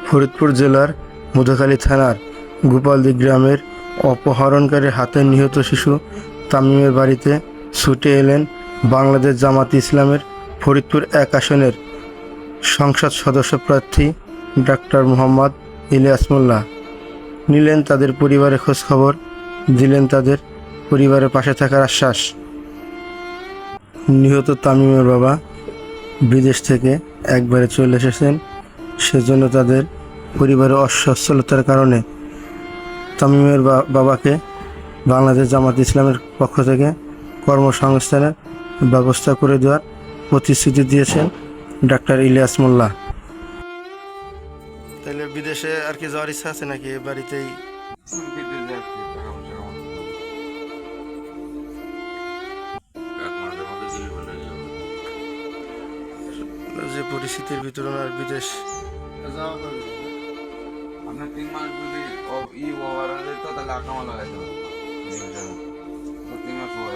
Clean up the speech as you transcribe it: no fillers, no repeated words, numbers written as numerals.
ফরিদপুর জেলার মধুখালী থানার গোপালদি গ্রামের অপহরণকারীর হাতে নিহত শিশু তামিমের বাড়িতে ছুটে এলেন বাংলাদেশ জামাত ইসলামের ফরিদপুর 1 আসনের সংসদ সদস্য প্রার্থী ডাক্তার মোহাম্মদ ইলিয়াস মোল্লা। নিলেন তাদের পরিবারের খোঁজখবর, দিলেন তাদের পরিবারের পাশে থাকার আশ্বাস। নিহত তামিমের বাবা বিদেশ থেকে একবারে চলে এসেছেন, সেজন্য তাদের পরিবারের অসচ্ছলতার কারণে তামিমের বাবাকে বাংলাদেশ জামাত ইসলামের পক্ষ থেকে কর্মসংস্থানের ব্যবস্থা করে দেওয়ার প্রতিশ্রুতি দিয়েছেন ডাক্তার ইলিয়াস মোল্লা। তাহলে বিদেশে আর কি যাওয়ার ইচ্ছা আছে নাকি বাড়িতেই? যে পরিস্থিতির ভিতরে আর বিদেশ আপনার 3 মাস যদি ওভার হয়ে যেত তাহলে আকামা লাগাইতে পারতো 3 মাস ওভার